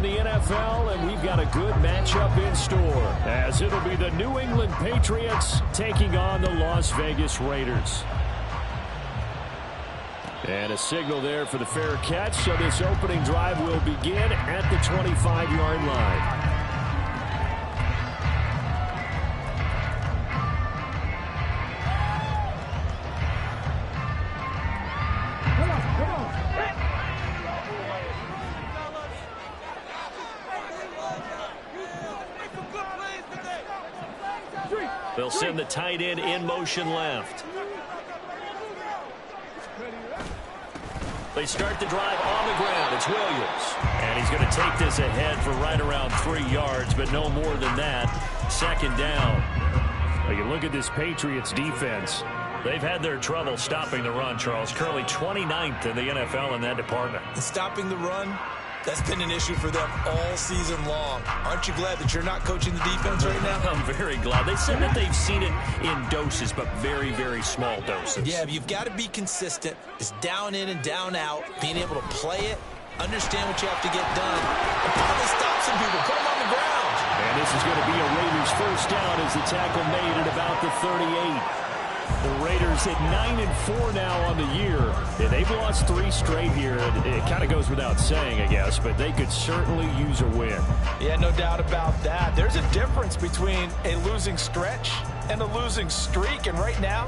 the NFL, and we've got a good matchup in store, as it'll be the New England Patriots taking on the Las Vegas Raiders. And a signal there for the fair catch, so this opening drive will begin at the 25-yard line. They'll send the tight end in motion left. They start the drive on the ground. It's Williams. And he's going to take this ahead for right around 3 yards, but no more than that. Second down. Well, you look at this Patriots defense. They've had their trouble stopping the run, Charles. Currently 29th in the NFL in that department. And stopping the run, that's been an issue for them all season long. Aren't you glad that you're not coaching the defense right now? I'm very glad. They said that they've seen it in doses, but very, very small doses. Yeah, but you've got to be consistent. It's down in and down out, being able to play it, understand what you have to get done, and finally stop some people, put them on the ground. And this is going to be a Raiders first down as the tackle made at about the 38. The Raiders at 9-4 now on the year. Yeah, they've lost 3 straight here. It kind of goes without saying, I guess, but they could certainly use a win. Yeah, no doubt about that. There's a difference between a losing stretch and a losing streak, and right now,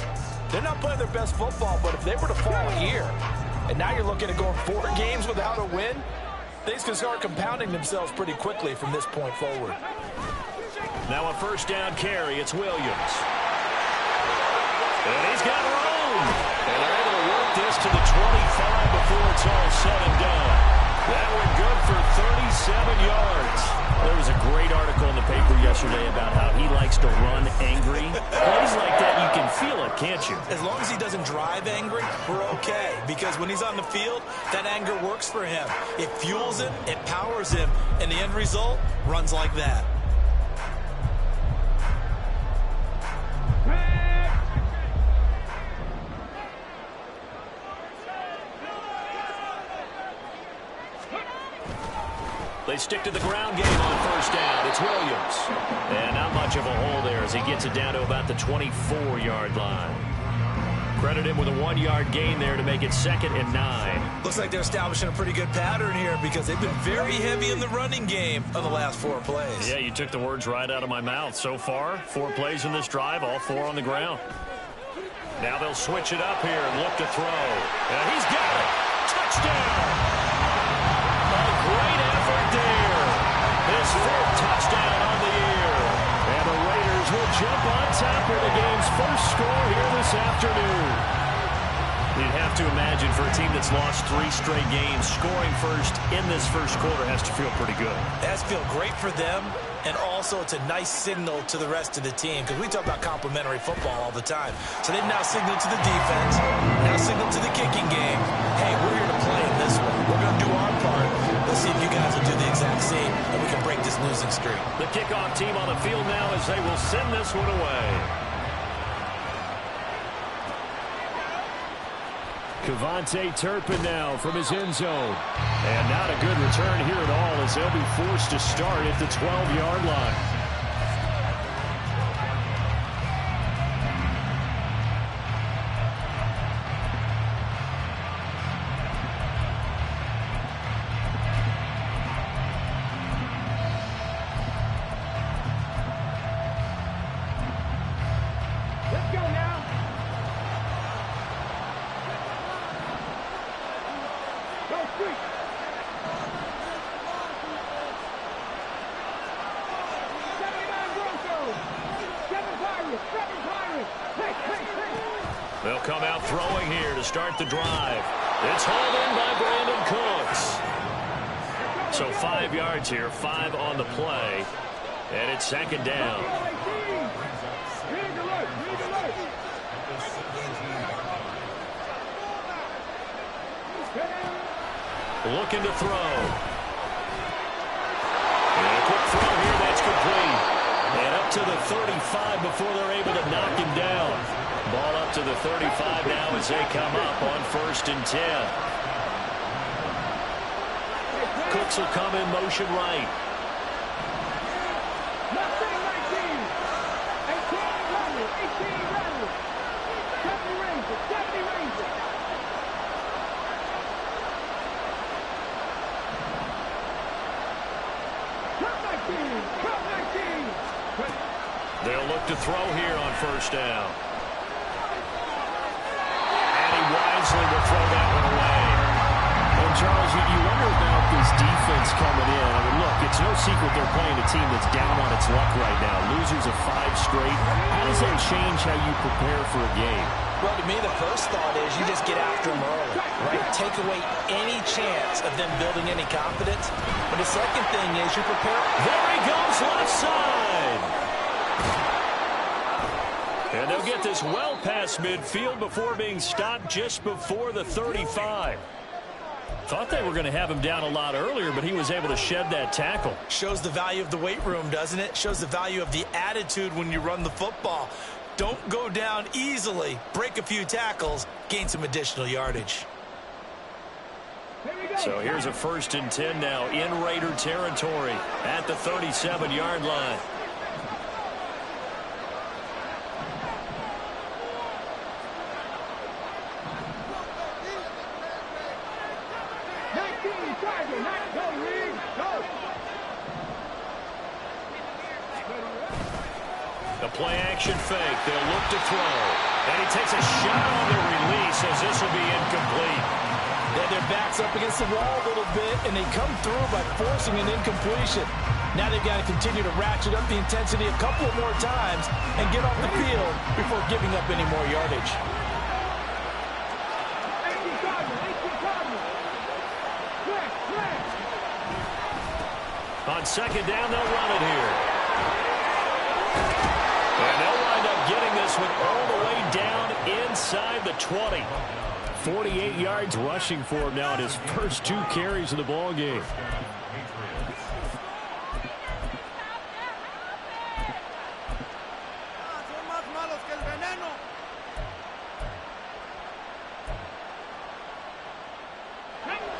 they're not playing their best football, but if they were to fall here, and now you're looking at going 4 games without a win, things can start compounding themselves pretty quickly from this point forward. Now a first down carry. It's Williams. And he's got room. And they're able to work this to the 25 before it's all said and done. That went good for 37 yards. There was a great article in the paper yesterday about how he likes to run angry. Plays like that, you can feel it, can't you? As long as he doesn't drive angry, we're okay. Because when he's on the field, that anger works for him. It fuels him, it powers him, and the end result runs like that. They stick to the ground game on first down. It's Williams. And not much of a hole there as he gets it down to about the 24-yard line. Credit him with a 1-yard gain there to make it 2nd and 9. Looks like they're establishing a pretty good pattern here because they've been very heavy in the running game on the last 4 plays. Yeah, you took the words right out of my mouth. So far, 4 plays in this drive, all 4 on the ground. Now they'll switch it up here and look to throw. And he's got it. Touchdown. Great effort there. His 4th touchdown on the year. And the Raiders will jump on top of the game's first score here this afternoon. You'd have to imagine for a team that's lost 3 straight games, scoring first in this first quarter has to feel pretty good. It has to feel great for them, and also it's a nice signal to the rest of the team because we talk about complementary football all the time. So they've now signaled to the defense, now signaled to the kicking game, hey, we're here to play in this one. We're going to do our part. Let's see if you guys will do the exact same, and we can break this losing streak. The kickoff team on the field now as they will send this one away. Kevontae Turpin now from his end zone. And not a good return here at all as they'll be forced to start at the 12-yard line. They'll come out throwing here to start the drive. It's hauled in by Brandon Cooks. So 5 yards here, 5 on the play, and it's 2nd down. Looking to throw. And a quick throw here, that's complete. And up to the 35 before they're able to knock him down. Ball up to the 35 now as they come up on 1st and 10. blitz will come in motion right. They'll look to throw here on first down. And he wisely will throw that one away. And Charles, you wonder about this defense coming in. I mean, look, it's no secret they're playing a team that's down on its luck right now. Losers of 5 straight. How does that change how you prepare for a game? Well, to me, the first thought is you just get after them early, right? Take away any chance of them building any confidence. But the second thing is you prepare. There he goes, left side. And they'll get this well past midfield before being stopped just before the 35. Thought they were going to have him down a lot earlier, but he was able to shed that tackle. Shows the value of the weight room, doesn't it? Shows the value of the attitude when you run the football. Don't go down easily. Break a few tackles. Gain some additional yardage. So here's a 1st and 10 now in Raider territory at the 37-yard line. The play-action fake. They'll look to throw. And he takes a shot on the release as this will be incomplete. Yeah, their back's up against the wall a little bit, and they come through by forcing an incompletion. Now they've got to continue to ratchet up the intensity a couple more times and get off the field before giving up any more yardage. On 2nd down, they'll run it here. And they'll wind up getting this one all the way down inside the 20. 48 yards rushing for him now in his first 2 carries of the ball game.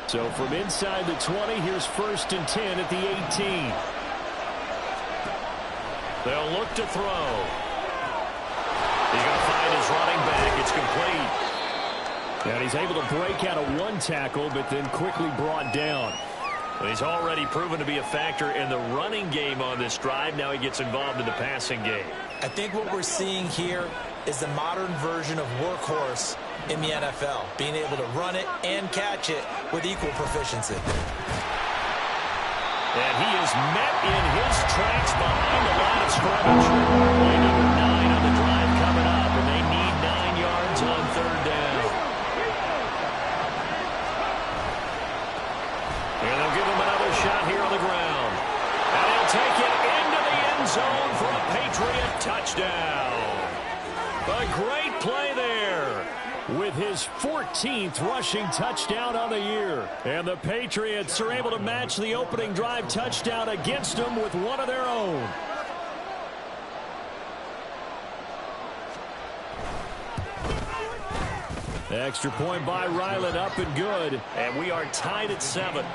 So from inside the 20, here's 1st and 10 at the 18. They'll look to throw. He's going to find his running back. It's complete. And he's able to break out of 1 tackle, but then quickly brought down. Well, he's already proven to be a factor in the running game on this drive. Now he gets involved in the passing game. I think what we're seeing here is the modern version of workhorse in the NFL, being able to run it and catch it with equal proficiency. And he is met in his tracks behind the line of scrimmage. Play number 9 on the drive coming up, and they need 9 yards on 3rd down. And they'll give him another shot here on the ground. And he'll take it into the end zone for a Patriot touchdown. A great play there. With his 14th rushing touchdown on the year. And the Patriots are able to match the opening drive touchdown against them with one of their own. Extra point by Ryland, up and good. And we are tied at 7.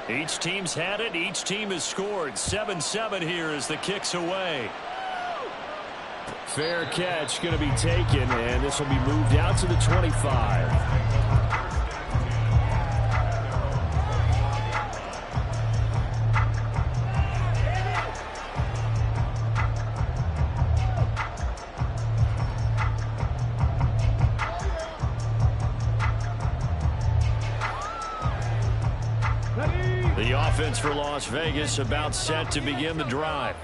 Each team's had it. Each team has scored. 7-7 here as the kick's away. Fair catch going to be taken, and this will be moved out to the 25. The offense for Las Vegas about set to begin the drive.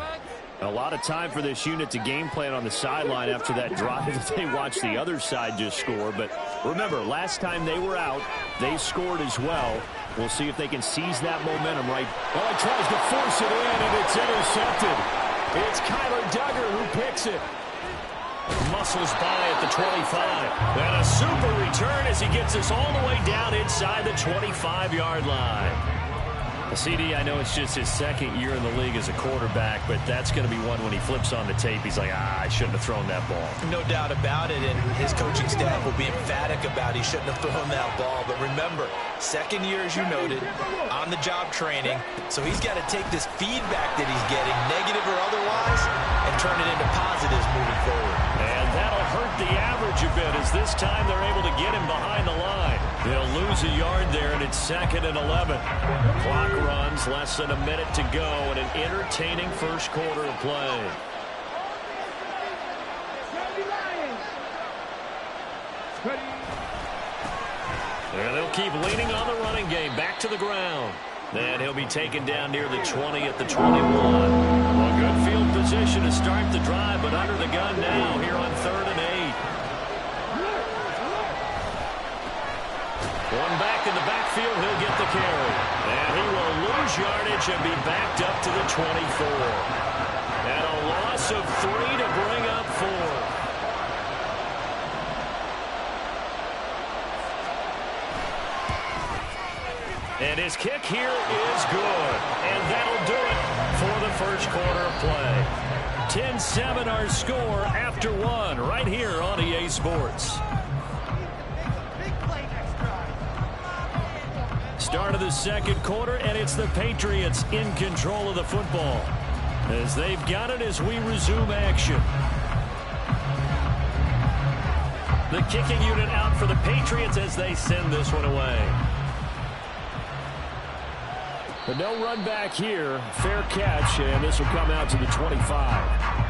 A lot of time for this unit to game plan on the sideline after that drive that they watched the other side just score. But remember, last time they were out, they scored as well. We'll see if they can seize that momentum right. Well, he tries to force it in, and it's intercepted. It's Kyler Duggar who picks it. Muscles by at the 25. And a super return as he gets us all the way down inside the 25-yard line. CD, I know it's just his second year in the league as a quarterback, but that's going to be one when he flips on the tape. He's like, I shouldn't have thrown that ball. No doubt about it, and his coaching staff will be emphatic about he shouldn't have thrown that ball. But remember, second year, as you noted, on-the-job training, so he's got to take this feedback that he's getting, negative or otherwise, and turn it into positives moving forward. And that'll hurt the average a bit as this time they're able to get him behind the line. They'll lose a yard there, and it's 2nd and 11. Clock runs, less than a minute to go, and an entertaining first quarter of play. And they'll keep leaning on the running game. Back to the ground. And he'll be taken down near the 20 at the 21. Well, good field position to start the drive, but under the gun now here on 3rd and 8. One back in the backfield, he'll get the carry. And he will lose yardage and be backed up to the 24. And a loss of 3 to bring up 4. And his kick here is good. And that'll do it for the first quarter of play. 10-7 our score after 1 right here on EA Sports. Start of the second quarter, and it's the Patriots in control of the football as they've got it as we resume action. The kicking unit out for the Patriots as they send this one away. But no run back here. Fair catch, and this will come out to the 25.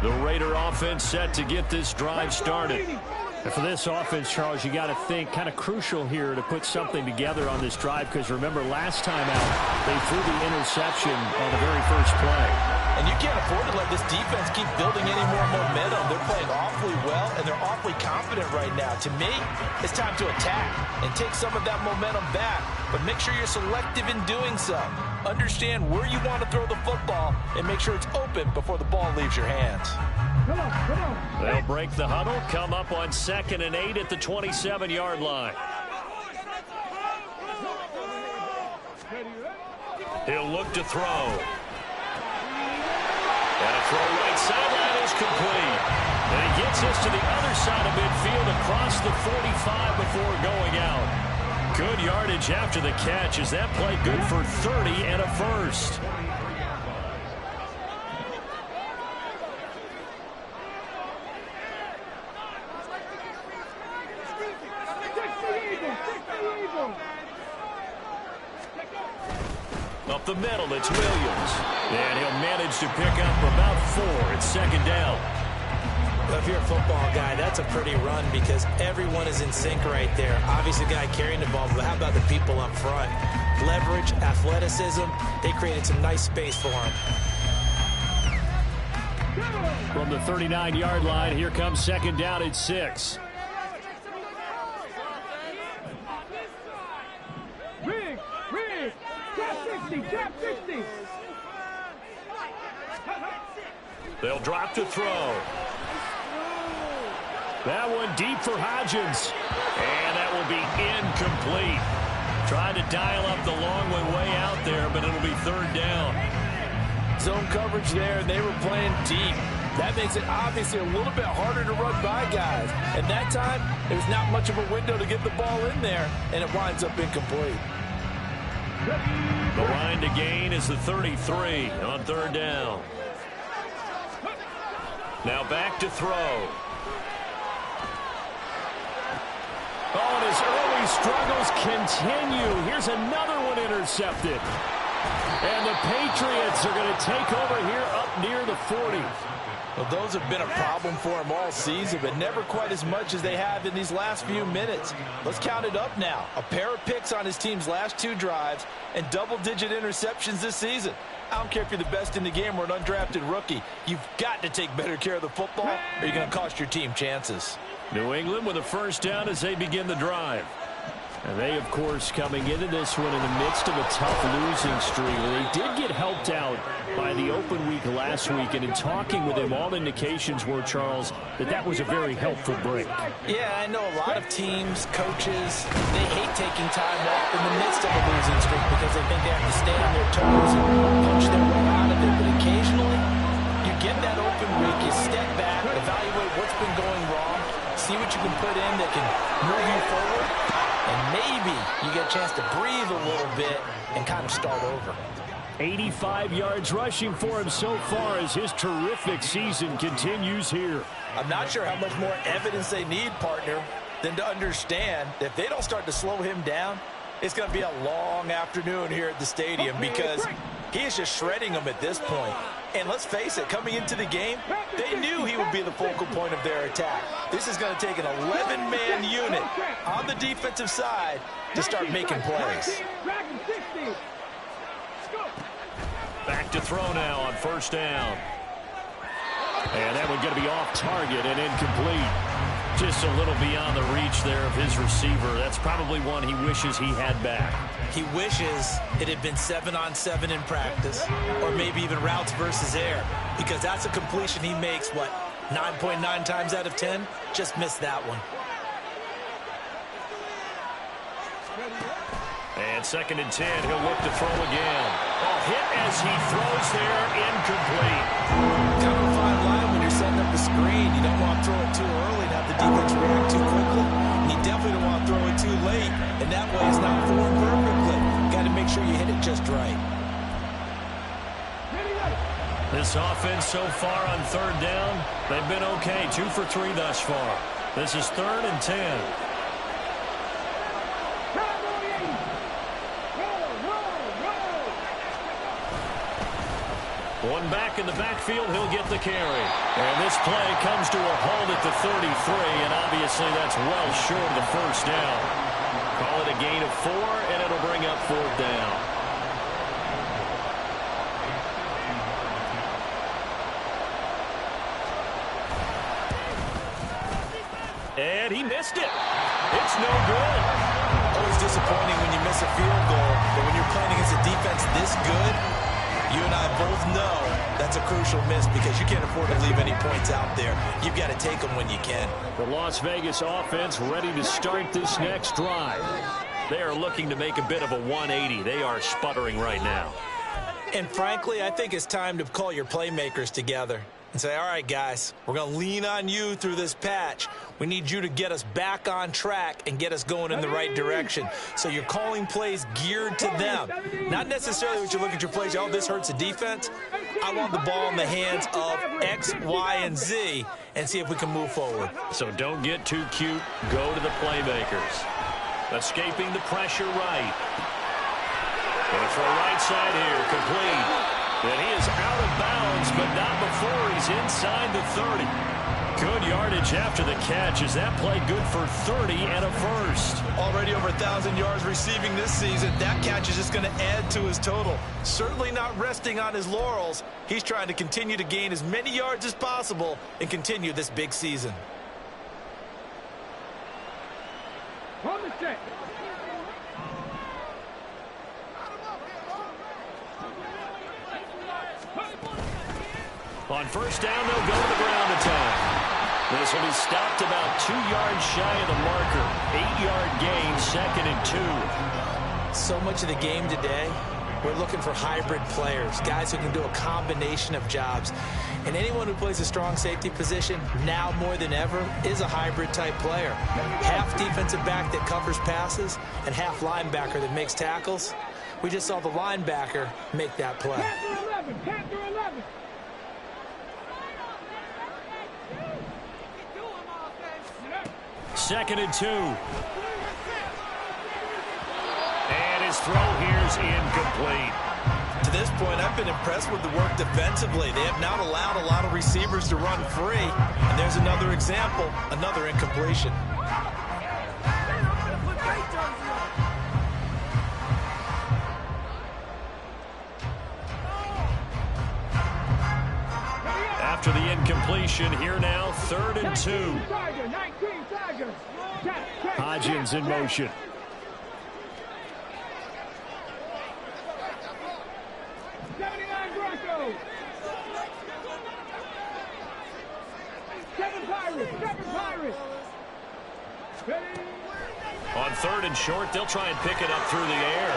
The Raider offense set to get this drive started. And for this offense, Charles, you got to think kind of crucial here to put something together on this drive, because remember last time out they threw the interception on the very first play. And you can't afford to let this defense keep building any more momentum. They're playing awfully well, and they're awfully confident right now. To me, it's time to attack and take some of that momentum back, but make sure you're selective in doing so. Understand where you want to throw the football and make sure it's open before the ball leaves your hands. They'll break the huddle, come up on 2nd and 8 at the 27-yard line. He'll look to throw. And a throw right sideline is complete. And he gets us to the other side of midfield across the 45 before going out. Good yardage after the catch. Is that play good for 30 and a first? Up the middle, it's Williams. And he'll manage to pick up about 4. It's 2nd down. Well, if you're a football guy, that's a pretty run because everyone is in sync right there. Obviously, the guy carrying the ball, but how about the people up front? Leverage, athleticism, they created some nice space for him. From the 39-yard line, here comes 2nd down at 6. They'll drop to throw. That one deep for Hodgins. And that will be incomplete. Tried to dial up the long one way out there, but it'll be 3rd down. Zone coverage there, and they were playing deep. That makes it obviously a little bit harder to run by guys. And that time, there's not much of a window to get the ball in there, and it winds up incomplete. The line to gain is the 33 on 3rd down. Now back to throw. Oh, and his early struggles continue. Here's another one intercepted. And the Patriots are going to take over here up near the 40. Well, those have been a problem for him all season, but never quite as much as they have in these last few minutes. Let's count it up now. A pair of picks on his team's last 2 drives and double-digit interceptions this season. I don't care if you're the best in the game or an undrafted rookie. You've got to take better care of the football or you're going to cost your team chances. New England with a 1st down as they begin the drive. And they, of course, coming into this one in the midst of a tough losing streak. They did get helped out by the open week last week, and in talking with him, all indications were, Charles, that was a very helpful break. Yeah, I know a lot of teams, coaches, they hate taking time off in the midst of a losing streak because they think they have to stay on their toes and punch their way out of it. But occasionally, you get that open week, you step back, evaluate what's been going wrong, see what you can put in that can move you forward, and maybe you get a chance to breathe a little bit and kind of start over. 85 yards rushing for him so far as his terrific season continues here. I'm not sure how much more evidence they need, partner, than to understand that if they don't start to slow him down, it's going to be a long afternoon here at the stadium because he is just shredding them at this point. And let's face it, coming into the game, they knew he would be the focal point of their attack. This is going to take an 11-man unit on the defensive side to start making plays. Back to throw now on first down. And that one going to be off target and incomplete. Just a little beyond the reach there of his receiver. That's probably one he wishes he had back. He wishes it had been 7-on-7 in practice, or maybe even routes versus air, because that's a completion he makes, 9.9 times out of 10? Just missed that one. And 2nd and 10, he'll look to throw again. Oh, hit as he throws there, incomplete. Kind of a fine line when you're setting up the screen. You don't want to throw it too early and have the defense react too quickly. And you definitely don't want to throw it too late, and that way it's not formed perfectly. Got to make sure you hit it just right. This offense so far on 3rd down, they've been okay. 2 for 3 thus far. This is 3rd and 10. One back in the backfield, he'll get the carry. And this play comes to a halt at the 33, and obviously that's well short of the first down. Call it a gain of 4, and it'll bring up 4th down. And he missed it. It's no good. Always disappointing when you miss a field goal, but when you're playing against a defense this good, you and I both know that's a crucial miss because you can't afford to leave any points out there. You've got to take them when you can. The Las Vegas offense ready to start this next drive. They are looking to make a bit of a 180. They are sputtering right now. And frankly, I think it's time to call your playmakers together and say, all right, guys, we're going to lean on you through this patch. We need you to get us back on track and get us going in the right direction. So you're calling plays geared to them. Not necessarily what you look at your plays, oh, this hurts the defense. I want the ball in the hands of X, Y, and Z and see if we can move forward. So don't get too cute. Go to the playmakers. Escaping the pressure right. Going for a right side here, complete. And he is out of bounds, but not before he's inside the 30. Good yardage after the catch. Is that play good for 30 and a first? Already over 1,000 yards receiving this season. That catch is just going to add to his total. Certainly not resting on his laurels. He's trying to continue to gain as many yards as possible and continue this big season. On first down, they'll go to the ground attack. This will be stopped about 2 yards shy of the marker. 8-yard gain, 2nd and 2. So much of the game today, we're looking for hybrid players, guys who can do a combination of jobs. And anyone who plays a strong safety position, now more than ever, is a hybrid type player. Half defensive back that covers passes and half linebacker that makes tackles. We just saw the linebacker make that play. 2nd and 2. And his throw here's incomplete. To this point, I've been impressed with the work defensively. They have not allowed a lot of receivers to run free. And there's another example, another incompletion. After the incompletion, here now, 3rd and 2. Hodgins in motion. On 3rd and short, they'll try and pick it up through the air.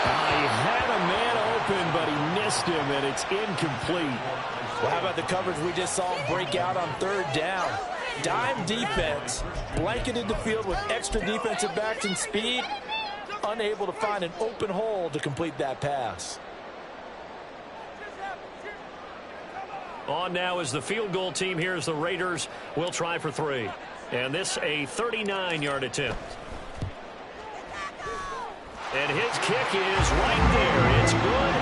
He had a man open, but he missed him, and it's incomplete. Well, how about the coverage we just saw him break out on 3rd down? Dime defense, blanketed the field with extra defensive backs and speed, unable to find an open hole to complete that pass. On now is the field goal team here as the Raiders will try for 3. And this a 39-yard attempt. And his kick is right there. It's good.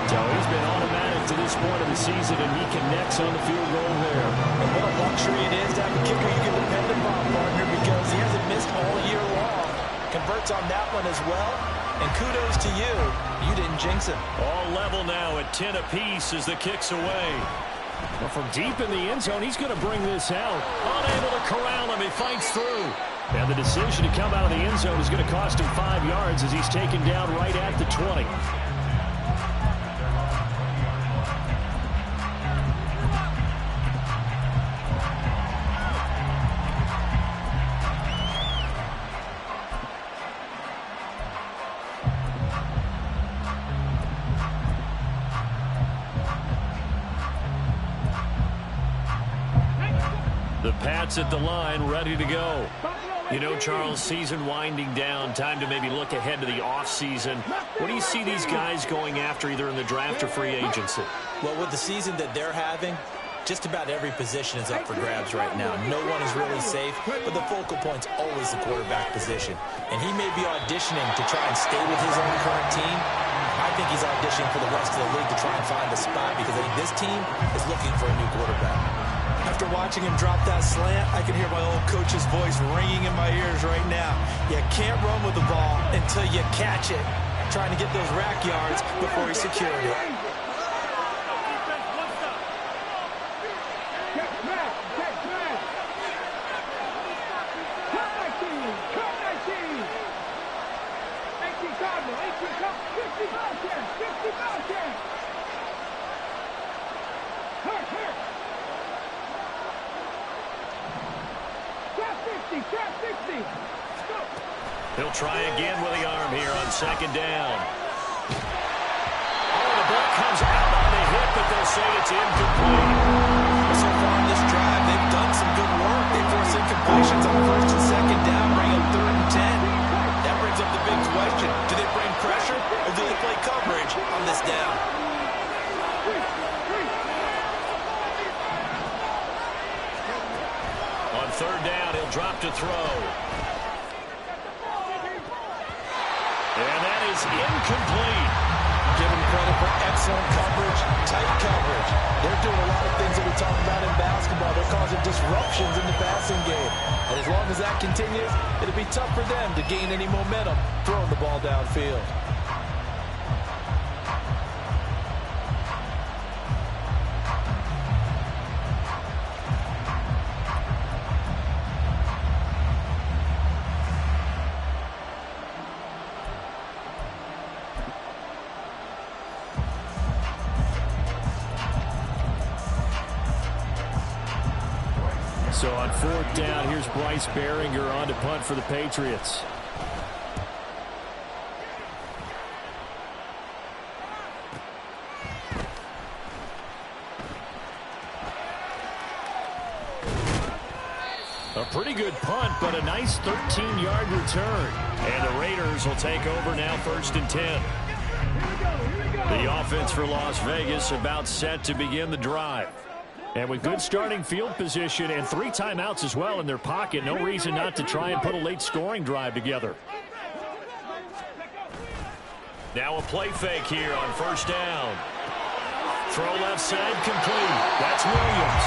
So he's been automatic to this point of the season, and he connects on the field goal there. And what a luxury it is to have a kicker you can depend upon, partner, because he hasn't missed all year long. Converts on that one as well. And kudos to you. You didn't jinx him. All level now at 10 apiece as the kick's away. Well, from deep in the end zone, he's going to bring this out. Unable to corral him. He fights through. And the decision to come out of the end zone is going to cost him 5 yards as he's taken down right at the 20. The Pats at the line, ready to go. You know, Charles, season winding down, time to maybe look ahead to the offseason. What do you see these guys going after either in the draft or free agency? Well, with the season that they're having, just about every position is up for grabs right now. No one is really safe, but the focal point's always the quarterback position. And he may be auditioning to try and stay with his own current team. I think he's auditioning for the rest of the league to try and find a spot because I think this team is looking for a new quarterback. After watching him drop that slant, I can hear my old coach's voice ringing in my ears right now. You can't run with the ball until you catch it. Trying to get those rack yards before he secured it. He'll try again with the arm here on 2nd down. Oh, the ball comes out on the hit, but they'll say it's incomplete. So far in this drive, they've done some good work. They force incompletions on 1st and 2nd down, bring up 3rd and 10. That brings up the big question. Do they bring pressure or do they play coverage on this down? On 3rd down, he'll drop to throw. And that is incomplete. Give him credit for excellent coverage, tight coverage. They're doing a lot of things that we talk about in basketball. They're causing disruptions in the passing game. And as long as that continues, it'll be tough for them to gain any momentum throwing the ball downfield. So on 4th down, here's Bryce Behringer on to punt for the Patriots. A pretty good punt, but a nice 13-yard return. And the Raiders will take over now 1st and 10. The offense for Las Vegas about set to begin the drive. And with good starting field position and 3 timeouts as well in their pocket, no reason not to try and put a late scoring drive together. Now a play fake here on 1st down. Throw left side complete. That's Williams.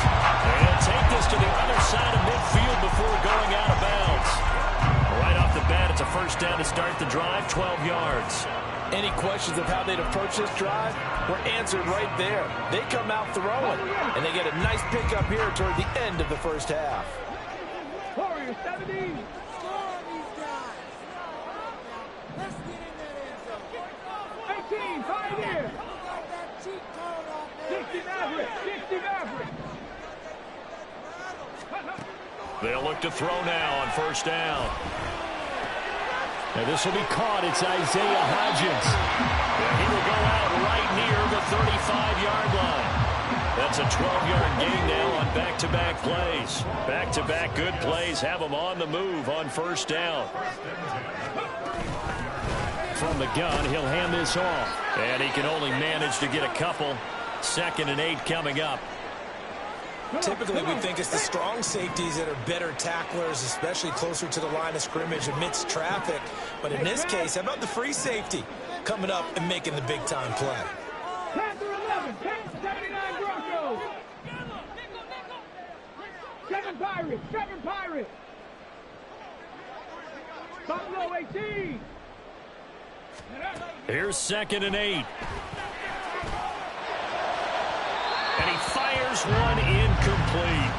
And take this to the other side of midfield before going out of bounds. Right off the bat, it's a 1st down to start the drive, 12 yards. Any questions of how they'd approach this drive were answered right there. They come out throwing, and they get a nice pickup here toward the end of the 1st half. Warriors 17. Score on these guys. Let's get in that end zone. 18, Pioneer. Got that cheat code on there. 60 Maverick. 60 Maverick. They'll look to throw now on first down. And this will be caught. It's Isaiah Hodgins. And he will go out right near the 35-yard line. That's a 12-yard gain now on back-to-back plays. Back-to-back good plays have them on the move on first down. From the gun, he'll hand this off. And he can only manage to get a couple. 2nd and 8 coming up. Typically, we think it's the strong safeties that are better tacklers, especially closer to the line of scrimmage amidst traffic. But in this case, how about the free safety coming up and making the big-time play? Panther 11, 79 Broncos. 7 Pirates, 7 Pirates. Buffalo 18. Here's 2nd and 8. And he fires one incomplete.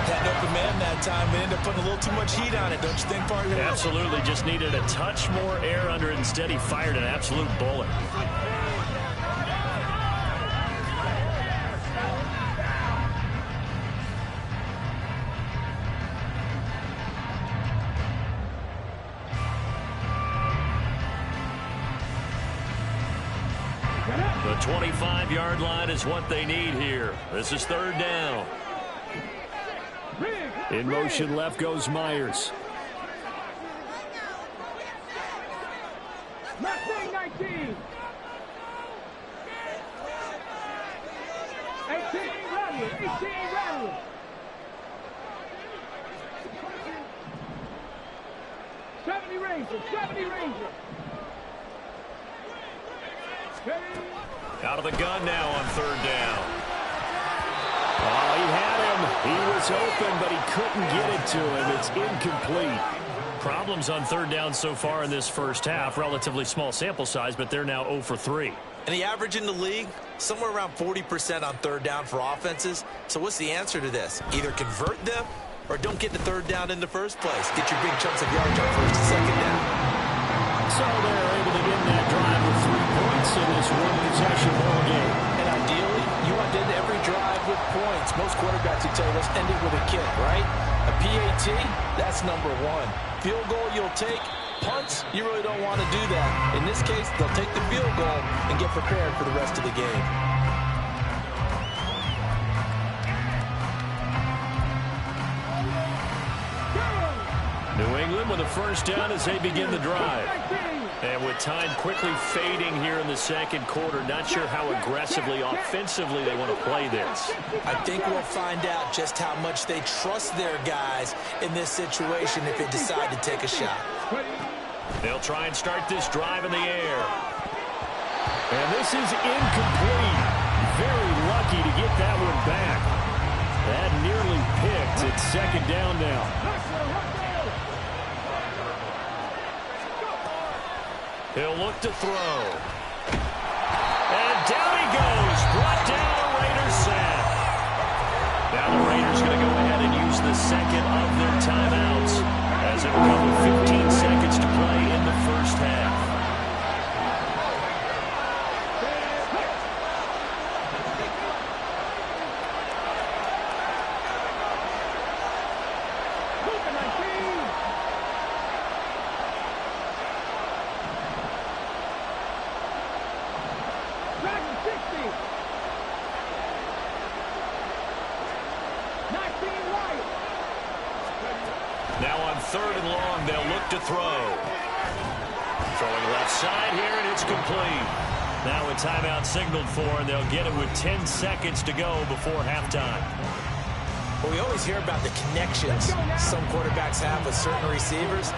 Had an open man that time, but ended up putting a little too much heat on it, don't you think, partner? Absolutely, just needed a touch more air under it. Instead, he fired an absolute bullet. The 25-yard line is what they need here. This is 3rd down. In motion left goes Myers. Mustang 19. 18 Rattler, 18 Rattler. 70 Rangers, 70 Rangers. Out of the gun now on 3rd down. Oh, he had him. He was open, but he couldn't get it to him. It's incomplete. Problems on 3rd down so far in this first half. Relatively small sample size, but they're now 0 for 3. And the average in the league, somewhere around 40% on 3rd down for offenses. So what's the answer to this? Either convert them or don't get the 3rd down in the first place. Get your big chunks of yards on 1st and 2nd down. So they're able to end that drive with 3 points in this one-possession ball game. And ideally, you want to end every drive with points. Most quarterbacks would tell you, let's end it with a kick, right? A PAT, that's number 1. Field goal you'll take. Punts, you really don't want to do that. In this case, they'll take the field goal and get prepared for the rest of the game. New England with a first down as they begin the drive. And with time quickly fading here in the 2nd quarter, not sure how aggressively, offensively they want to play this. I think we'll find out just how much they trust their guys in this situation if they decide to take a shot. They'll try and start this drive in the air. And this is incomplete. Very lucky to get that one back. That nearly picked. It's 2nd down now. He'll look to throw. And down he goes. Brought down a Raiders sack. Now the Raiders going to go ahead and use the 2nd of their timeouts as it will come with 15 seconds to play in the first half. Now on 3rd and long, they'll look to throw. Throwing left side here, and it's complete. Now a timeout signaled for, and they'll get it with 10 seconds to go before halftime. Well, we always hear about the connections some quarterbacks have with certain receivers.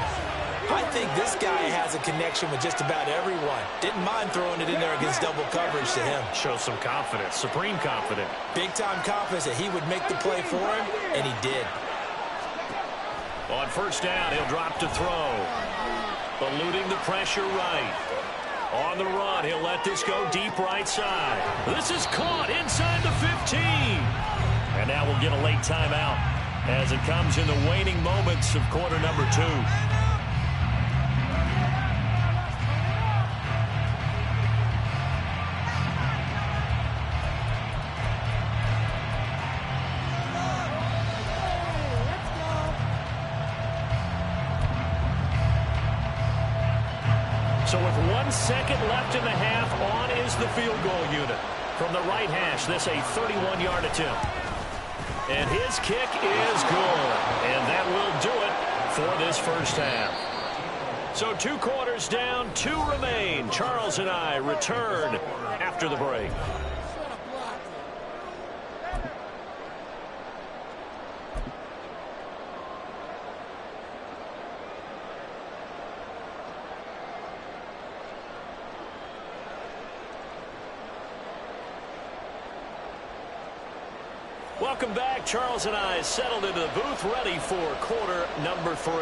I think this guy has a connection with just about everyone. Didn't mind throwing it in there against double coverage to him. Shows some confidence, supreme confidence. Big-time confidence that he would make the play for him, and he did. On first down, he'll drop to throw. Eluding the pressure right. On the run, he'll let this go deep right side. This is caught inside the 15. And now we'll get a late timeout as it comes in the waning moments of quarter number 2. So with 1 second left in the half, on is the field goal unit. From the right hash, this a 31-yard attempt. And his kick is good. And that will do it for this first half. So 2 quarters down, 2 remain. Charles and I return after the break. Welcome back. Charles and I settled into the booth, ready for quarter number 3.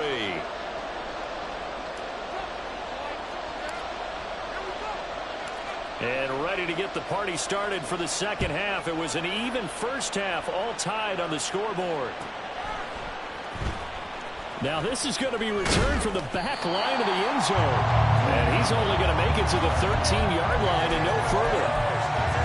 And ready to get the party started for the second half. It was an even first half, all tied on the scoreboard. Now this is going to be returned from the back line of the end zone. And he's only going to make it to the 13-yard line and no further.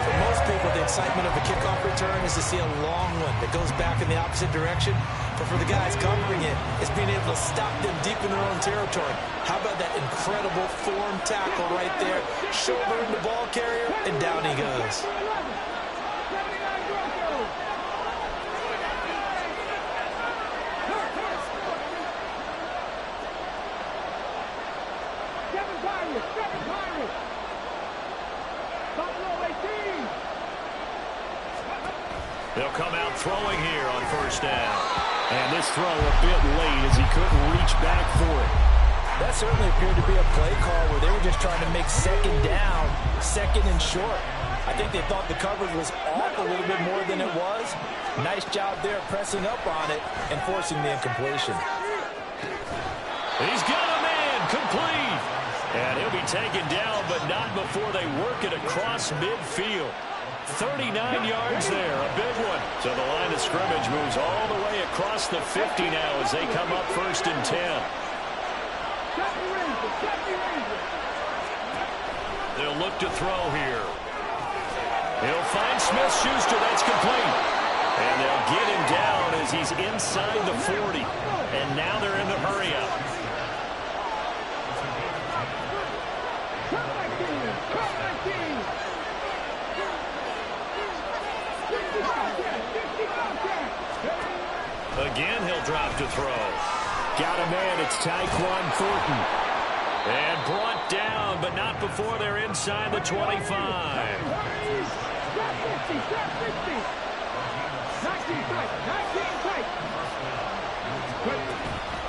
For most people, the excitement of a kickoff return is to see a long one that goes back in the opposite direction. But for the guys covering it, it's being able to stop them deep in their own territory. How about that incredible form tackle right there? Shouldering the ball carrier, and down he goes. They'll come out throwing here on first down. And this throw a bit late as he couldn't reach back for it. That certainly appeared to be a play call where they were just trying to make second down, second and short. I think they thought the coverage was off a little bit more than it was. Nice job there pressing up on it and forcing the incompletion. He's got a man complete. And he'll be taken down, but not before they work it across midfield. 39 yards there, a big one. So the line of scrimmage moves all the way across the 50 now as they come up first and 10. They'll look to throw here. He'll find Smith-Schuster. That's complete. And they'll get him down as he's inside the 40. And now they're in the hurry-up. Again, he'll drop to throw. Got a man. It's Tyquan Thornton. And brought down, but not before they're inside the 25.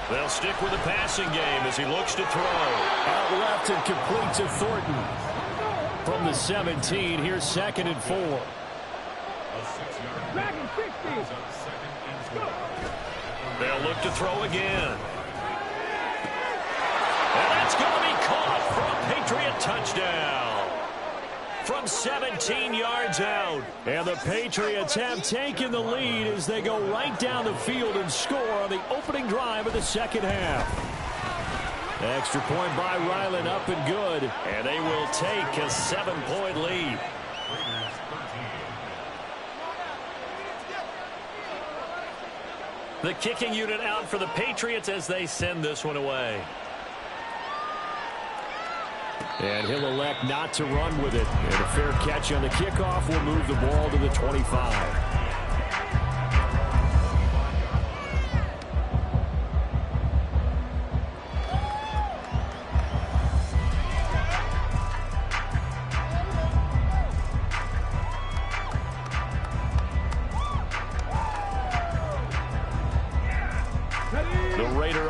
They'll stick with the passing game as he looks to throw. Out left and complete to Thornton. From the 17, here's 2nd and 4. They'll look to throw again. And that's going to be caught for a Patriot touchdown. From 17 yards out. And the Patriots have taken the lead as they go right down the field and score on the opening drive of the second half. Extra point by Ryland, up and good. And they will take a 7-point lead. The kicking unit out for the Patriots as they send this one away. And he'll elect not to run with it. And a fair catch on the kickoff will move the ball to the 25.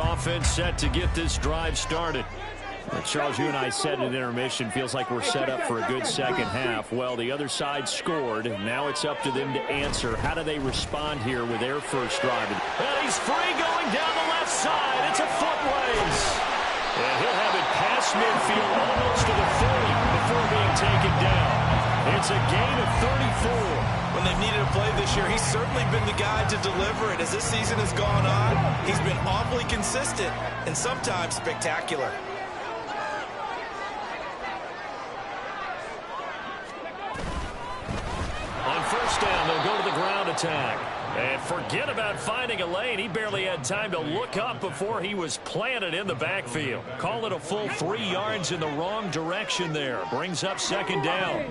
Offense set to get this drive started. Charles, you and I said at intermission, feels like we're set up for a good second half. Well, the other side scored. Now it's up to them to answer. How do they respond here with their first drive? And he's free going down the left side. It's a foot race. And he'll have it past midfield almost to the 30 before being taken down. It's a gain of 34. When they've needed a play this year, he's certainly been the guy to deliver it. As this season has gone on, he's been awfully consistent and sometimes spectacular. On first down, they'll go to the ground attack. And forget about finding a lane. He barely had time to look up before he was planted in the backfield. Call it a full 3 yards in the wrong direction there. Brings up second down.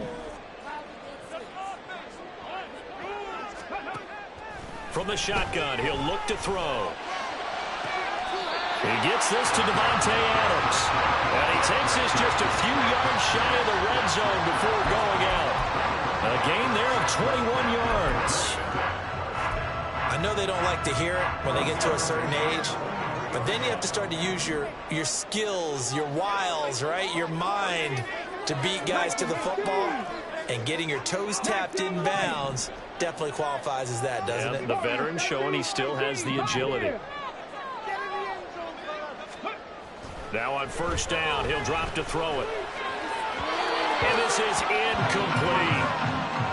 From the shotgun, he'll look to throw. He gets this to Devontae Adams. And he takes this just a few yards shy of the red zone before going out. A gain there of 21 yards. I know they don't like to hear it when they get to a certain age, but then you have to start to use your skills, your wiles, right? Your mind to beat guys to the football. And getting your toes tapped in bounds definitely qualifies as that, doesn't it? The veteran showing he still has the agility. Now on first down, he'll drop to throw it. And this is incomplete.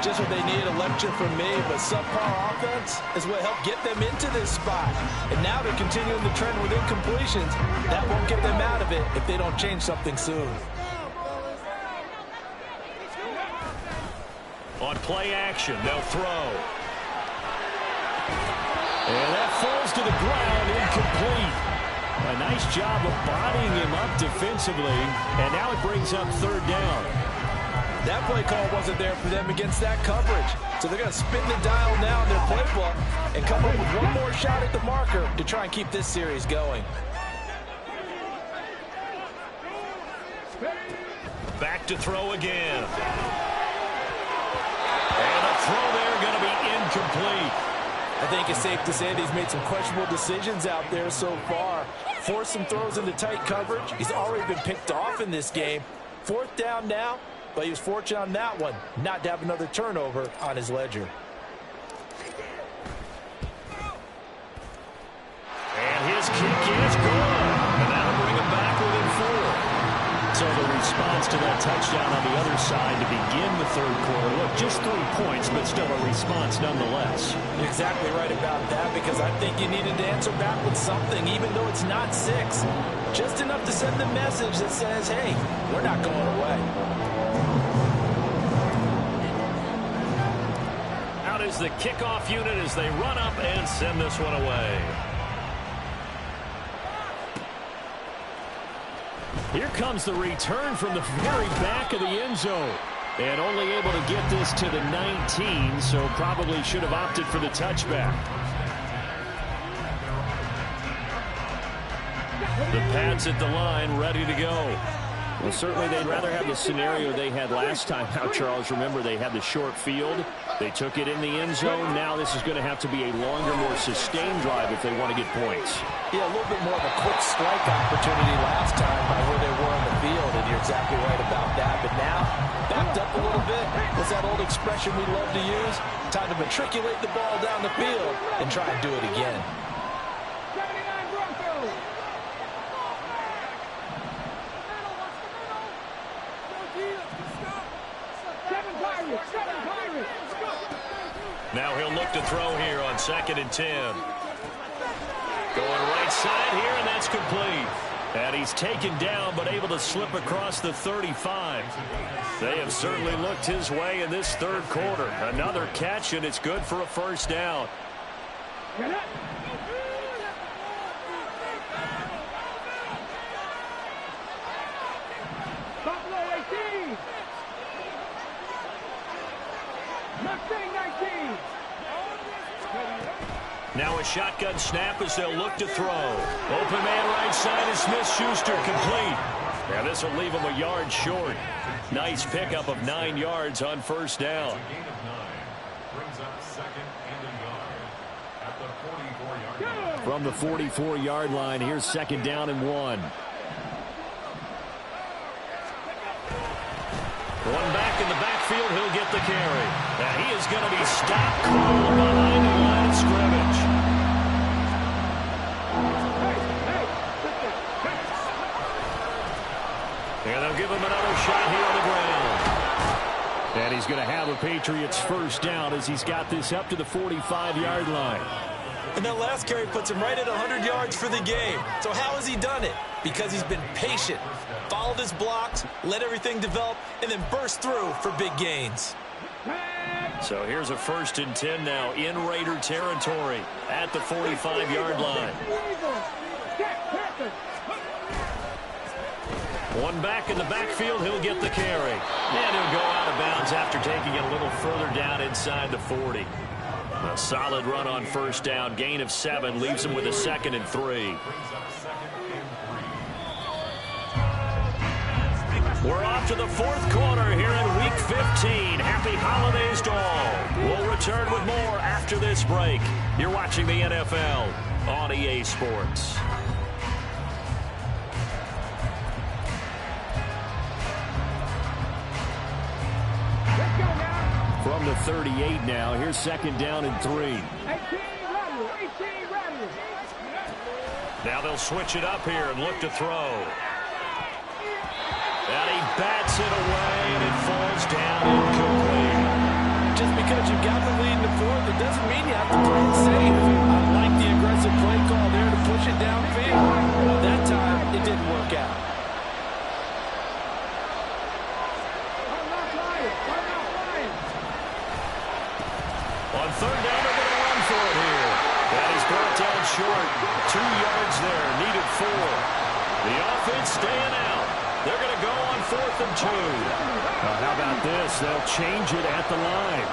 Just what they needed, a lecture from me, but subpar offense is what helped get them into this spot. And now they're continuing the trend with incompletions. That won't get them out of it if they don't change something soon. On play action, they'll throw. And that falls to the ground, incomplete. A nice job of bodying him up defensively, and now it brings up third down. That play call wasn't there for them against that coverage. So they're going to spin the dial now in their playbook and come up with one more shot at the marker to try and keep this series going. Back to throw again. And a throw there going to be incomplete. I think it's safe to say that he's made some questionable decisions out there so far. Forced some throws into tight coverage. He's already been picked off in this game. Fourth down now, but he was fortunate on that one not to have another turnover on his ledger. And his kick is good. And that'll bring him back within 4. So the response to that touchdown on the other side to begin the third quarter. Look, just 3 points, but still a response nonetheless. You're exactly right about that, because I think you needed to answer back with something, even though it's not 6. Just enough to send the message that says, hey, we're not going away. Out is the kickoff unit as they run up and send this one away. Here comes the return from the very back of the end zone. And only able to get this to the 19, so probably should have opted for the touchback. The pads at the line ready to go. Well, certainly they'd rather have the scenario they had last time out, Charles. Remember, they had the short field. They took it in the end zone. Now this is going to have to be a longer, more sustained drive if they want to get points. Yeah, a little bit more of a quick strike opportunity last time by where they were in the field, and you're exactly right about that. But now, backed up a little bit. What's that old expression we love to use? Time to matriculate the ball down the field and try and do it again. 79 Broncos. Seven Pirates. Now he'll look to throw here on 2nd and 10. Going right side here, and that's complete. And he's taken down, but able to slip across the 35. They have certainly looked his way in this third quarter. Another catch, and it's good for a first down. Buffalo 18. Mustang 19. Now a shotgun snap as they'll look to throw. Open man right side is Smith-Schuster, complete. Now this will leave him a yard short. Nice pickup of 9 yards on first down. From the 44-yard line, here's 2nd down and 1. One back in the backfield, he'll get the carry. Now he is going to be stopped cold behind the line of scrimmage. And they'll give him another shot here on the ground. And he's going to have a Patriots first down as he's got this up to the 45-yard line. And that last carry puts him right at 100 yards for the game. So how has he done it? Because he's been patient, followed his blocks, let everything develop, and then burst through for big gains. Tag So here's a 1st and 10 now in Raider territory at the 45-yard line. One back in the backfield, he'll get the carry. And he'll go out of bounds after taking it a little further down inside the 40. A solid run on 1st down, gain of 7, leaves him with a 2nd and 3. We're off to the 4th quarter here in Week 15. Happy holidays to all. We'll return with more after this break. You're watching the NFL on EA Sports. From the 38 now, here's 2nd down and 3. 18 rattle. Now they'll switch it up here and look to throw. And he bats it away, and it falls down incomplete. Just because you've got the lead in the 4th, it doesn't mean you have to play it safe. I like the aggressive play call there to push it downfield. That time, it didn't work out. On 3rd down, they're going to run for it here. And he's brought down short. 2 yards there, needed 4. The offense staying out. They're going to go on 4th and 2. How about this? They'll change it at the line.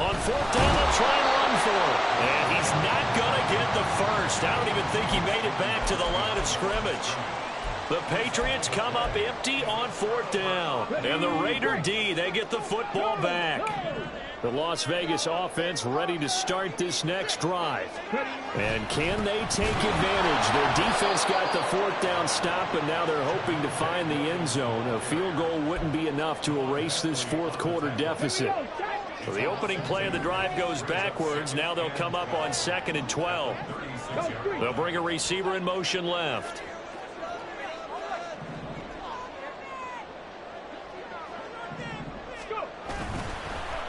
On 4th down, they'll try and run for it. And he's not going to get the first. I don't even think he made it back to the line of scrimmage. The Patriots come up empty on 4th down. And the Raider D, they get the football back. The Las Vegas offense ready to start this next drive. And can they take advantage? Their defense got the 4th down stop, and now they're hoping to find the end zone. A field goal wouldn't be enough to erase this 4th quarter deficit. So the opening play of the drive goes backwards. Now they'll come up on 2nd and 12. They'll bring a receiver in motion left.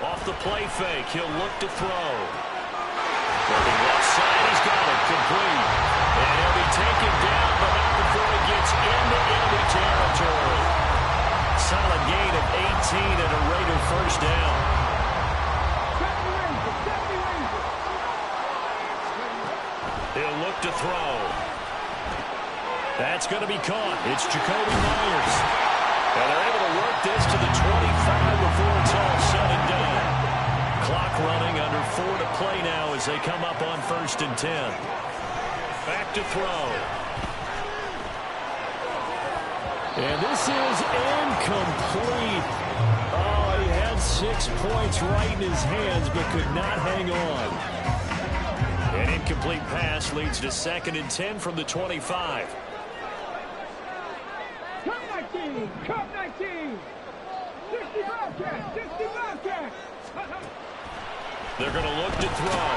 Off the play fake, he'll look to throw. Looking left side, he's got it, complete. And he'll be taken down, but not before he gets into enemy territory. Solid gain of 18 and a Raider 1st down. He'll look to throw. That's going to be caught. It's Jacoby Myers. And they're able to work this to the 25 before it's all said and done. Clock running, under 4 to play now as they come up on 1st and 10. Back to throw. And this is incomplete. Oh, he had 6 points right in his hands, but could not hang on. An incomplete pass leads to 2nd and 10 from the 25. Cup 19. 60 Bobcats. 60 Bobcats. They're going to look to throw.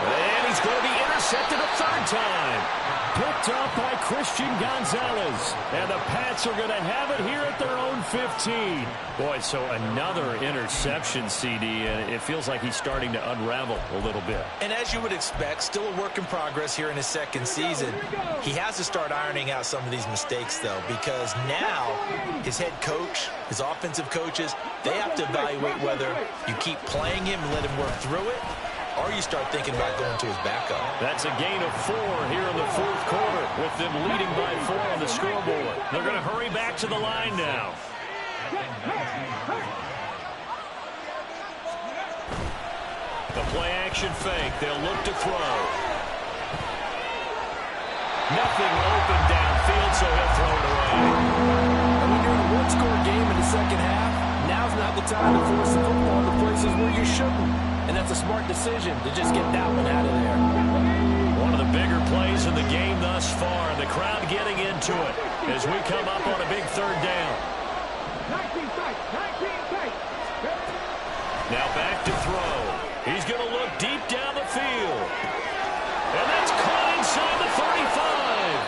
And he's going to be intercepted a 3rd time. Picked up by Christian Gonzalez. And the Pats are going to have it here at their own 15. Boy, so another interception, CD, and it feels like he's starting to unravel a little bit. And as you would expect, still a work in progress here in his 2nd season. He has to start ironing out some of these mistakes, though, because now his head coach, his offensive coaches, they have to evaluate whether you keep playing him and let him work through it, or you start thinking about going to his backup. That's a gain of 4 here in the 4th quarter, with them leading by 4 on the scoreboard. They're going to hurry back to the line now. The play-action fake. They'll look to throw. Nothing open downfield, so he'll throw it away. And when you're in a one-score game in the 2nd half, now's not the time to force the football to places where you shouldn't. And that's a smart decision to just get that one out of there. One of the bigger plays in the game thus far. The crowd getting into it as we come up on a big 3rd down. 19 tight. Now back to throw. He's going to look deep down the field. And that's caught inside the 35.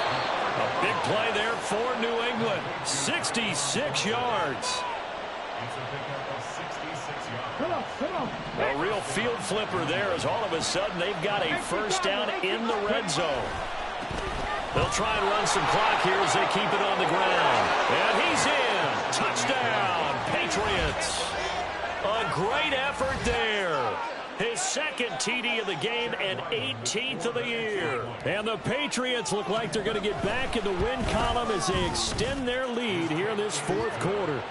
A big play there for New England. 66 yards. A real field flipper there as all of a sudden they've got a first down in the red zone. They'll try and run some clock here as they keep it on the ground. And he's in. Touchdown, Patriots. A great effort there. His second TD of the game and 18th of the year. And the Patriots look like they're going to get back in the win column as they extend their lead here in this fourth quarter.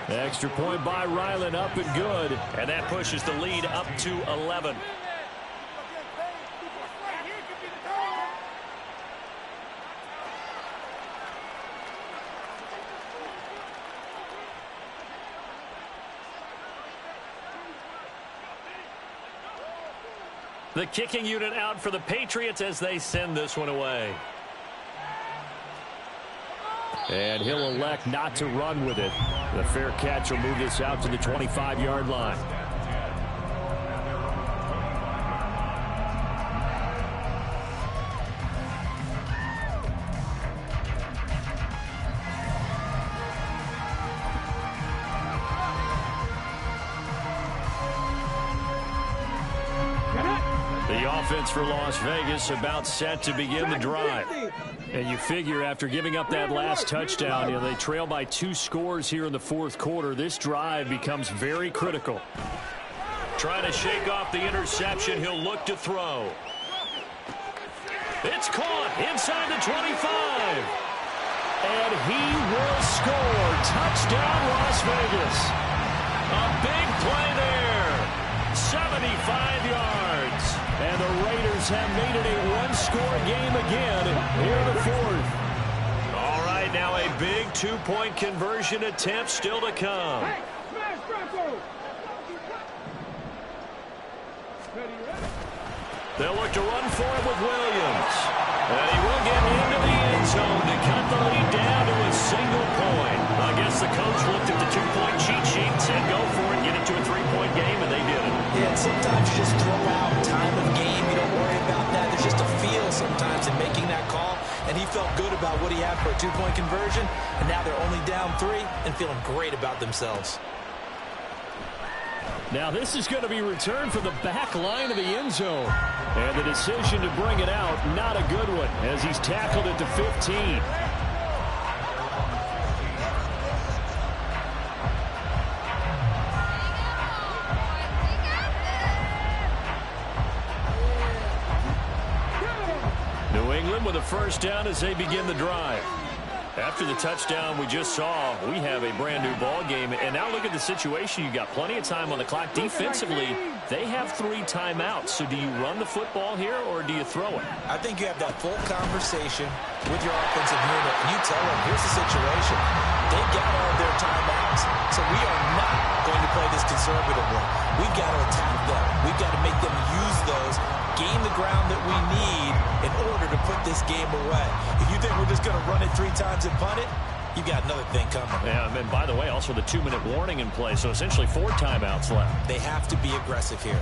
Extra point by Ryland, up and good. And that pushes the lead up to 11. The kicking unit out for the Patriots as they send this one away. And he'll elect not to run with it. The fair catch will move this out to the 25-yard line. Offense for Las Vegas about set to begin the drive. And you figure after giving up that last touchdown, they trail by 2 scores here in the fourth quarter. This drive becomes very critical. Trying to shake off the interception. He'll look to throw. It's caught inside the 25. And he will score. Touchdown, Las Vegas. A big play there. 75 yards. And the Raiders have made it a one-score game again here in the fourth. All right, now a big two-point conversion attempt still to come. They'll look to run for it with Williams. And he will get into the end zone to cut the lead down to a single point. I guess the coach looked at the two-point cheat sheet and said go for it, get it to a three-point game, and they did it. Yeah, and sometimes you just throw out time of game. You don't worry about that. There's just a feel sometimes in making that call, and he felt good about what he had for a two-point conversion, and now they're only down 3 and feeling great about themselves. Now this is going to be returned from the back line of the end zone. And the decision to bring it out, not a good one, as he's tackled at the 15. New England with a first down as they begin the drive. After the touchdown we just saw, we have a brand new ball game. And now look at the situation. You got plenty of time on the clock. Defensively, they have 3 timeouts. So do you run the football here or do you throw it? I think you have that full conversation with your offensive unit. And you tell them, here's the situation. They got all their timeouts. So we are not going to play this conservatively. We've got to attack them. We've got to make them use those, gain the ground that we need in order to put this game away. If you think we're just going to run it 3 times and punt it, you've got another thing coming. Yeah, and by the way, also the 2-minute warning in play, so essentially 4 timeouts left. They have to be aggressive here.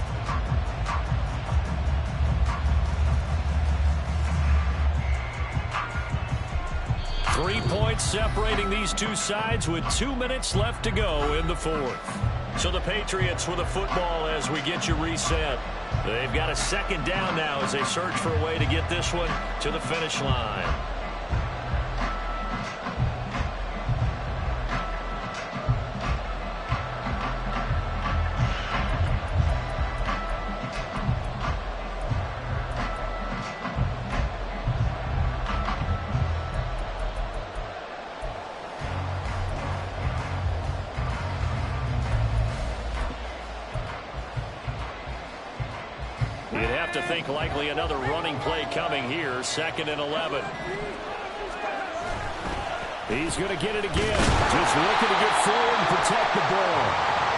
Three points separating these two sides with 2 minutes left to go in the fourth. So the Patriots with a football as we get you reset. They've got a second down now as they search for a way to get this one to the finish line. You'd have to think likely another running play coming here. 2nd and 11. He's going to get it again. Just looking to get forward and protect the ball.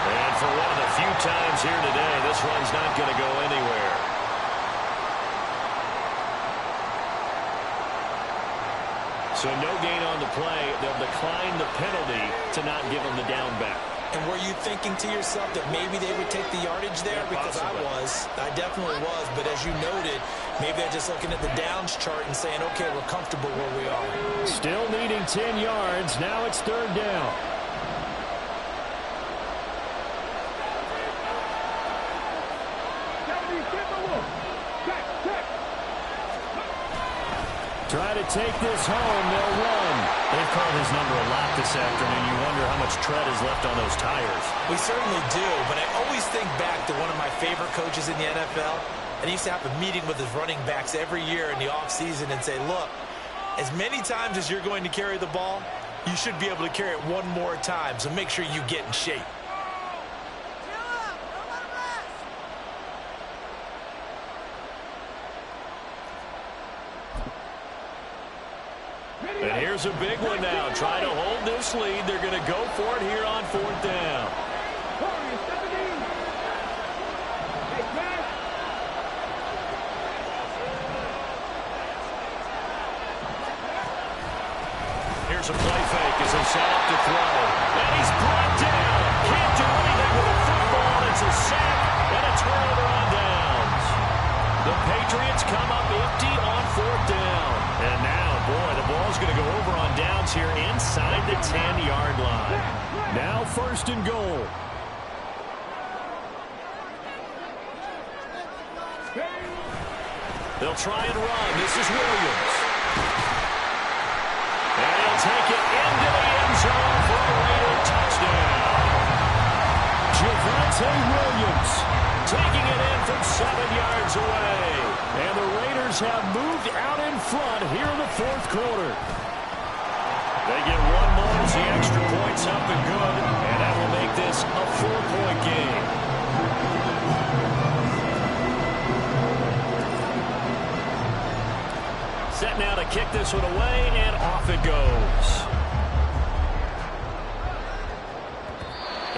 And for one of the few times here today, this one's not going to go anywhere. So no gain on the play. They'll decline the penalty to not give them the down back. And were you thinking to yourself that maybe they would take the yardage there? Yeah, because I definitely was. But as you noted, maybe they're just looking at the downs chart and saying, okay, we're comfortable where we are. Still needing 10 yards. Now it's 3rd down. Try to take this home. They'll run. They've called his number a lot this afternoon. You wonder how much tread is left on those tires. We certainly do, but I always think back to one of my favorite coaches in the NFL, and he used to have a meeting with his running backs every year in the offseason and say, look, as many times as you're going to carry the ball, you should be able to carry it one more time, so make sure you get in shape. And here's a big one now. Try to hold this lead. They're going to go for it here on 4th down. Here's a play fake as they set up to throw. And he's brought down. Can't do anything with a football. It's a sack and a turnover on downs. The Patriots come up empty on 4th down. And now, boy, the ball's going to go over on downs here inside the 10-yard line. Now 1st and goal. They'll try and run. This is Williams. And he'll take it into the end zone for a Raider touchdown. Javonte Williams Taking it in from 7 yards away. And the Raiders have moved out in front here in the 4th quarter. They get one more as the extra point's up and good. And that will make this a 4-point game. Set now to kick this one away, and off it goes.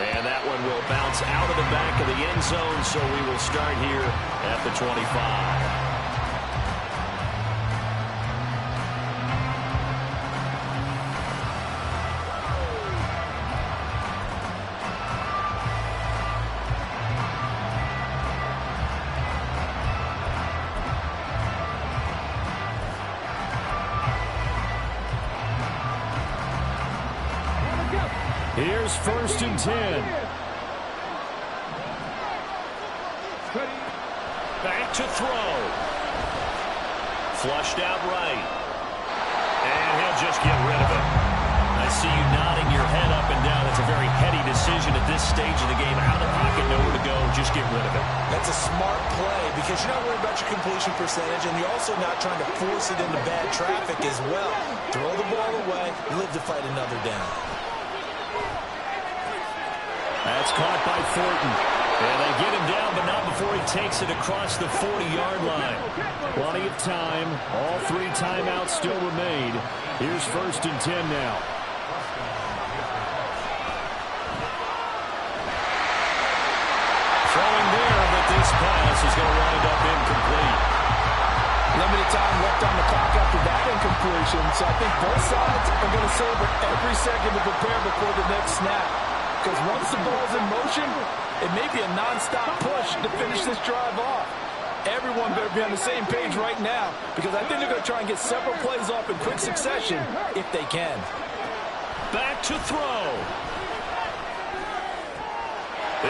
And that one will bounce out of the back of the end zone, so we will start here at the 25. Here's 1st and 10. Back to throw. Flushed out right. And he'll just get rid of it. I see you nodding your head up and down. It's a very heady decision at this stage of the game. Out of the pocket, nowhere to go. Just get rid of it. That's a smart play because you're not worried about your completion percentage, and you're also not trying to force it into bad traffic as well. Throw the ball away, live to fight another down. That's caught by Thornton. And they get him down, but not before he takes it across the 40-yard line. Plenty of time. All 3 timeouts still remain. Here's 1st and 10 now. Throwing there, but this pass is going to wind up incomplete. Limited time left on the clock after that incompletion, so I think both sides are going to savor every second to prepare before the next snap. Because once the ball's in motion, it may be a non-stop push to finish this drive off. Everyone better be on the same page right now, because I think they're going to try and get several plays off in quick succession if they can. Back to throw.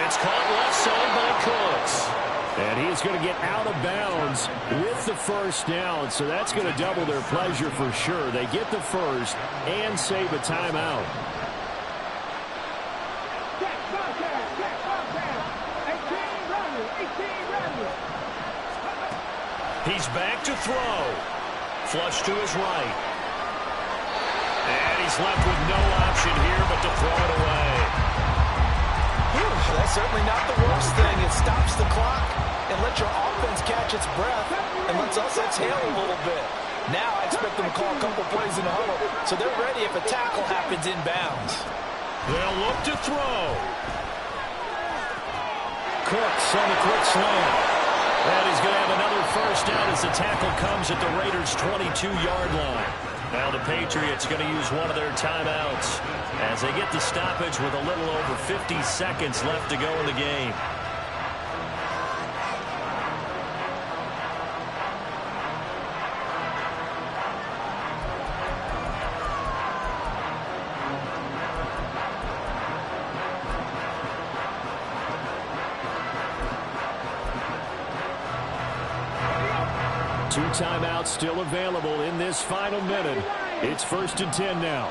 It's caught left side by Cooks. And he's going to get out of bounds with the 1st down, so that's going to double their pleasure for sure. They get the 1st and save a timeout. He's back to throw. Flush to his right. And he's left with no option here but to throw it away. Whew, that's certainly not the worst thing. It stops the clock and lets your offense catch its breath and lets us exhale a little bit. Now I expect them to call a couple plays in the huddle so they're ready if a tackle happens inbounds. They'll look to throw. Cooks on the quick slant. And he's going to have another 1st down as the tackle comes at the Raiders' 22-yard line. Now the Patriots going to use one of their timeouts as they get the stoppage with a little over 50 seconds left to go in the game. 2 timeouts still available in this final minute. It's 1st and 10 now.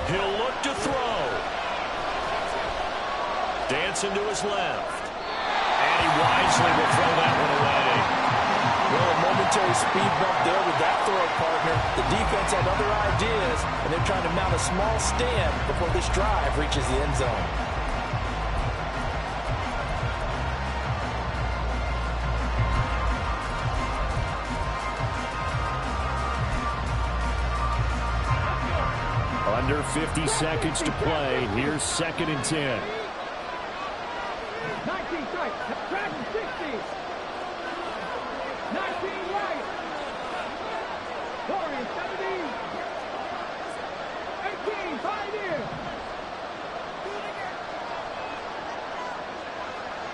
He'll look to throw. Dancing to his left. And he wisely will throw that one away. Well, a momentary speed bump there with that throw, partner. The defense had other ideas, and they're trying to mount a small stand before this drive reaches the end zone. Under 50 seconds to play. Here's 2nd and 10. 19 tight. Tracking 60. 19 right. Warriors 17. 18. 5 in.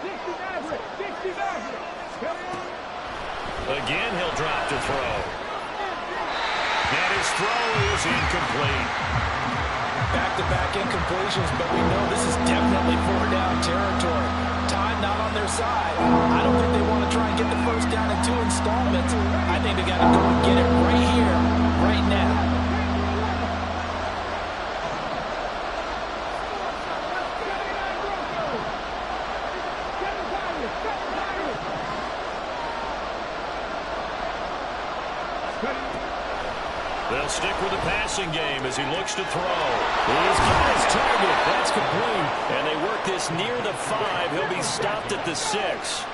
60 average. 60 average. Again, he'll drop to throw. And his throw is incomplete. Back-to-back incompletions, but we know this is definitely 4-down territory. Time not on their side. I don't think they want to try and get the first down in 2 installments. I think they got to go and get it right here, right now. They'll stick with the passing game as he looks to throw. He's got his target. That's complete. And they work this near the 5. He'll be stopped at the 6.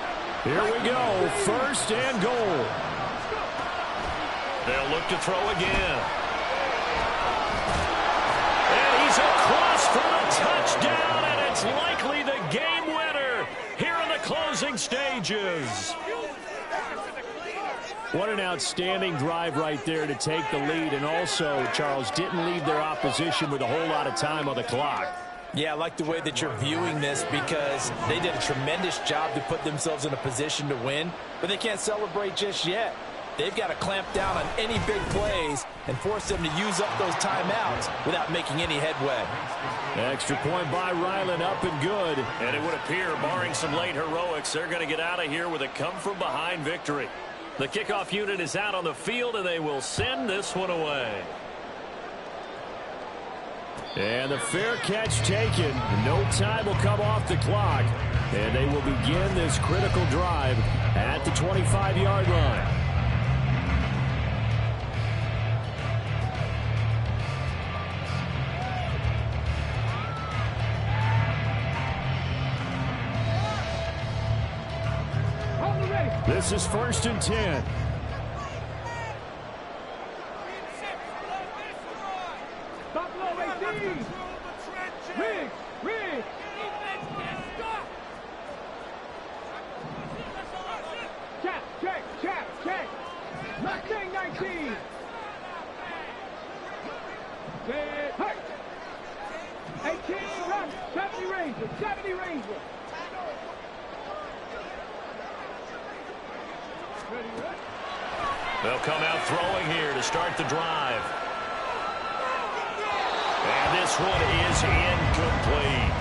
Here we go. 1st and goal. They'll look to throw again. And he's across for a touchdown, and it's likely the game winner here in the closing stages. What an outstanding drive right there to take the lead. And also, Charles, didn't leave their opposition with a whole lot of time on the clock. Yeah, I like the way that you're viewing this because they did a tremendous job to put themselves in a position to win, but they can't celebrate just yet. They've got to clamp down on any big plays and force them to use up those timeouts without making any headway. Extra point by Ryland, up and good. And it would appear, barring some late heroics, they're going to get out of here with a come-from-behind victory. The kickoff unit is out on the field, and they will send this one away. And the fair catch taken. No time will come off the clock. And they will begin this critical drive at the 25-yard line. This is 1st and 10. Buffalo 18. Riggs. Check. Mustang 19. Hey. 18 run. 70 Ranger. They'll come out throwing here to start the drive. And this one is incomplete.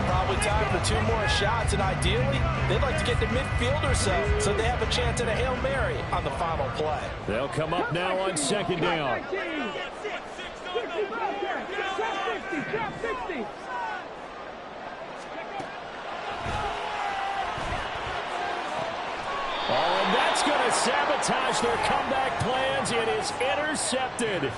Probably time for 2 more shots, and ideally, they'd like to get to midfield or so they have a chance at a Hail Mary on the final play. They'll come up now on 2nd down. 60. Oh, and that's going to sabotage their comeback plans. It is intercepted.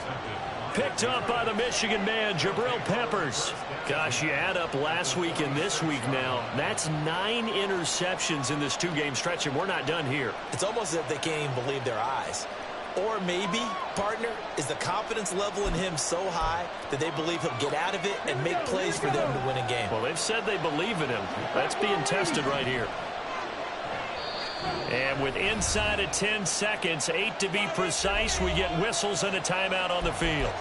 Picked up by the Michigan man, Jabril Peppers. Gosh, you add up last week and this week now. That's 9 interceptions in this 2-game stretch, and we're not done here. It's almost as if they can't even believe their eyes. Or maybe, partner, is the confidence level in him so high that they believe he'll get out of it and make plays for them to win a game. Well, they've said they believe in him. That's being tested right here. And with inside of 10 seconds, 8 to be precise, we get whistles and a timeout on the field.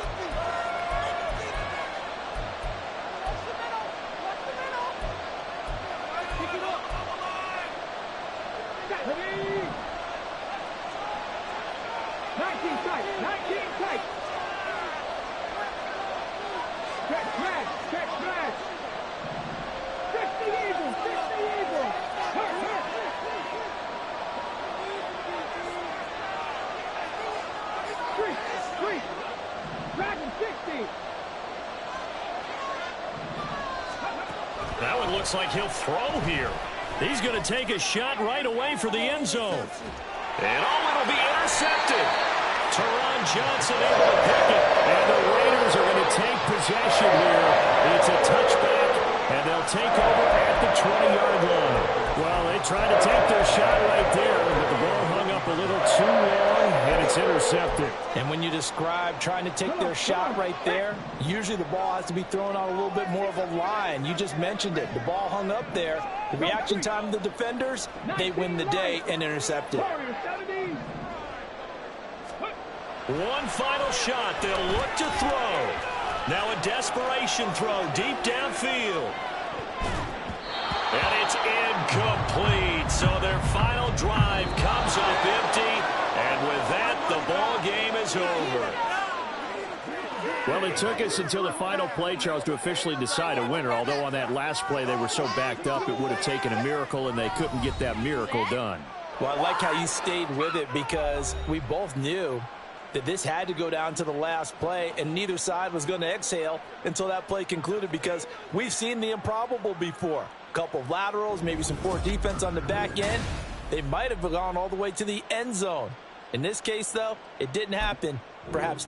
Check, 60 Eagles. looks like he'll throw here. He's going to take a shot right away for the end zone. And it'll be intercepted. Teron Johnson able to pick it. And the Raiders are going to take possession here. It's a touchback, and they'll take over at the 20-yard line. Well, they tried to take their shot right there, but the ball hung up a little too long, and it's intercepted. And when you describe trying to take their shot right there, usually the ball has to be thrown on a little bit more of a line. You just mentioned it. The ball hung up there. The reaction time of the defenders, they win the day and intercept it. One final shot. They'll look to throw. Now a desperation throw deep downfield. And it's incomplete. So their final drive comes up empty. And with that, the ball game is over. Well, it took us until the final play, Charles, to officially decide a winner. Although on that last play they were so backed up, it would have taken a miracle, and they couldn't get that miracle done. Well, I like how you stayed with it because we both knew that this had to go down to the last play, and neither side was going to exhale until that play concluded because we've seen the improbable before. A couple of laterals, maybe some poor defense on the back end. They might have gone all the way to the end zone. In this case, though, it didn't happen. Perhaps